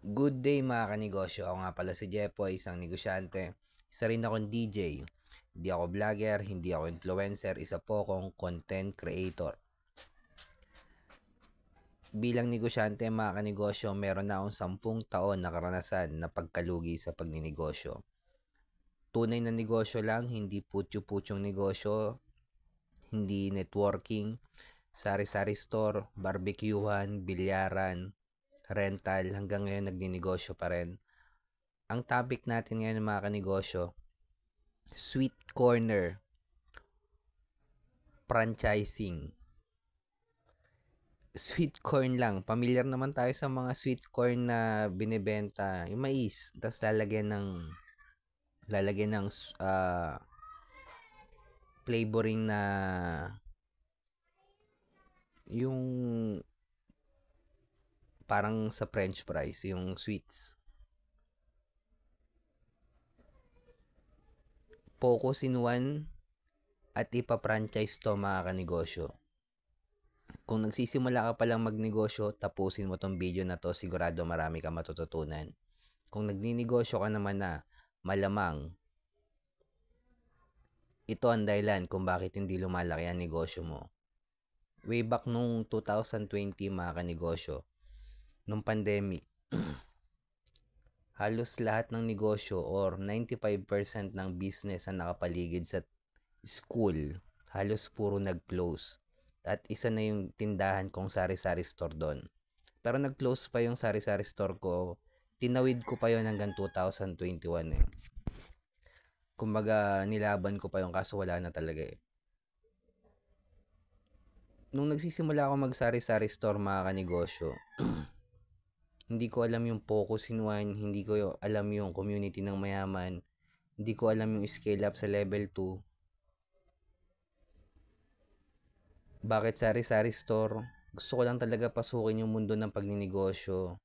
Good day mga kanegosyo. Ako nga pala si Jepoy, isang negosyante. Isa rin akong DJ. Hindi ako vlogger, hindi ako influencer, isa po akong content creator. Bilang negosyante mga kanegosyo, meron na akong 10 taon na karanasan na pagkalugi sa pagninegosyo. Tunay na negosyo lang, hindi putyo-putyong negosyo, hindi networking, sari-sari store, barbecuehan, bilyaran, rental, hanggang ngayon nagninegosyo pa rin. Ang topic natin ngayon mga kanegosyo, sweet corner, franchising. Sweet corn lang. Pamilyar naman tayo sa mga sweet corn na binebenta. Yung mais. Tapos lalagyan ng flavoring na yung parang sa french fries, yung sweets. Focus in one at ipa-franchise to mga kanegosyo. Kung nagsisimula ka palang magnegosyo, tapusin mo tong video na to, sigurado marami ka matututunan. Kung nagninegosyo ka naman na, malamang ito ang dahilan kung bakit hindi lumalaki ang negosyo mo. Way back nung 2020 mga kanegosyo, nung pandemic, halos lahat ng negosyo or 95% ng business na nakapaligid sa school, halos puro nag-close. At isa na yung tindahan kong sari-sari store doon. Pero nag-close pa yung sari-sari store ko. Tinawid ko pa yon hanggang 2021 eh. Kumbaga nilaban ko pa yung kaso wala na talaga eh. Nung nagsisimula ako mag-sari-sari store mga kanegosyo, hindi ko alam yung focus in one, hindi ko alam yung community ng mayaman, hindi ko alam yung scale up sa level 2. Bakit sari-sari store? Gusto ko lang talaga pasukin yung mundo ng pagninegosyo.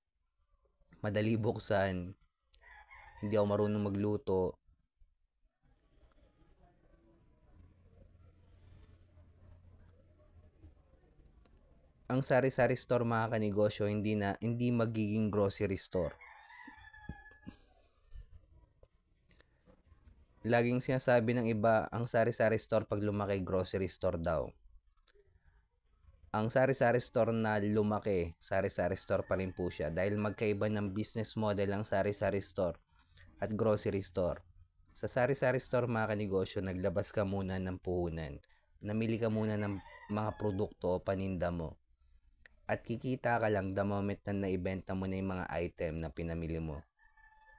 Madali buksan. Hindi ako marunong magluto. Ang sari-sari store mga kanegosyo hindi magiging grocery store. Laging sinasabi ng iba, ang sari-sari store pag lumaki grocery store daw. Ang sari-sari store na lumaki, sari-sari store pa rin po siya dahil magkaiba ng business model ang sari-sari store at grocery store. Sa sari-sari store mga kanegosyo, naglabas ka muna ng puhunan. Namili ka muna ng mga produkto o paninda mo. At kikita ka lang the moment na naibenta mo na yung mga item na pinamili mo.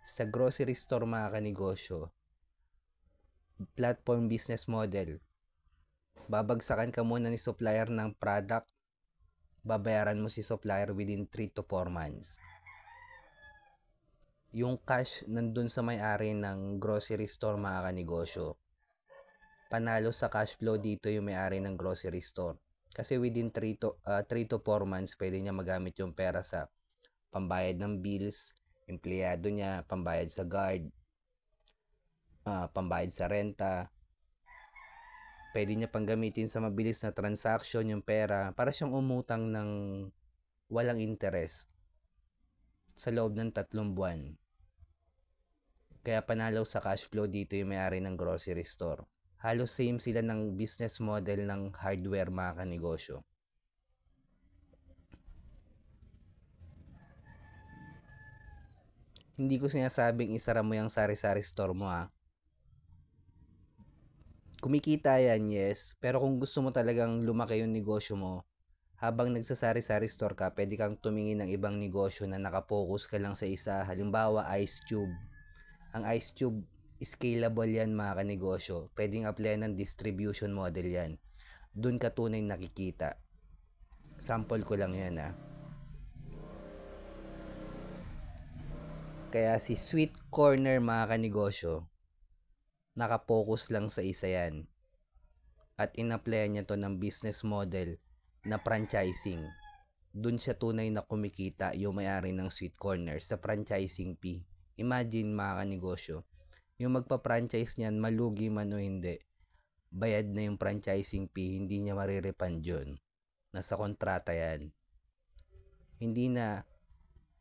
Sa grocery store mga kanegosyo, platform business model. Babagsakan ka muna ni supplier ng product, babayaran mo si supplier within 3 to 4 months. Yung cash nandun sa may-ari ng grocery store mga kanegosyo. Panalo sa cash flow dito yung may-ari ng grocery store. Kasi within 3 to 4 months, pwede niya magamit yung pera sa pambayad ng bills, empleyado niya, pambayad sa guard, pambayad sa renta. Pwede niya pang gamitin sa mabilis na transaction yung pera para siyang umutang ng walang interest sa loob ng 3 buwan. Kaya panalo sa cash flow dito yung may-ari ng grocery store. Halos same sila ng business model ng hardware mga kanegosyo. Hindi ko sinasabing isara mo yung sari-sari store mo ha. Kumikita yan, yes. Pero kung gusto mo talagang lumaki yung negosyo mo, habang nagsasari-sari store ka, pwede kang tumingin ng ibang negosyo na nakapokus ka lang sa isa. Halimbawa, Ice Tube. Ang Ice Tube, scalable yan mga kanegosyo. Pwedeng apply ng distribution model yan. Doon ka tunay nakikita. Sample ko lang yan ha. Kaya si Sweet Corner mga kanegosyo, nakapokus lang sa isa yan. At in-apply niya to ng business model na franchising. Doon siya tunay na kumikita yung may-ari ng Sweet Corner sa franchising fee. Imagine mga kanegosyo, yung magpa-franchise niyan, malugi man o hindi, bayad na yung franchising fee, hindi niya marirepand yun. Nasa kontrata yan. Hindi na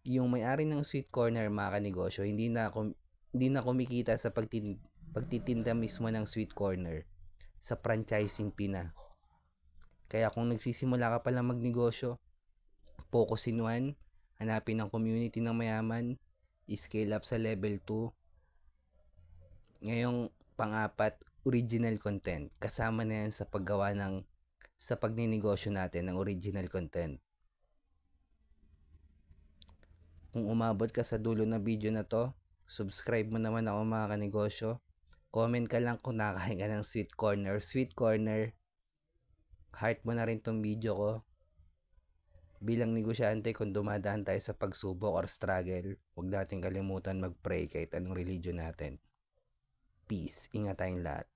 yung may-ari ng sweet corner, mga kanegosyo, hindi na kumikita sa pagtitinda mismo ng sweet corner, sa franchising fee na. Kaya kung nagsisimula ka pa lang magnegosyo, focus in one, hanapin ang community ng mayaman, scale up sa level 2. Ngayong pang-apat, original content. Kasama na yan sa pagninegosyo natin ng original content. Kung umabot ka sa dulo ng video na to, subscribe mo naman ako, mga kanegosyo. Comment ka lang kung nakakain ka ng sweet corner. Sweet corner, heart mo na rin tong video ko. Bilang negosyante, kung dumadaan tayo sa pagsubok or struggle, huwag natin kalimutan mag-pray kahit anong religion natin. Peace. Ingat tayong lahat.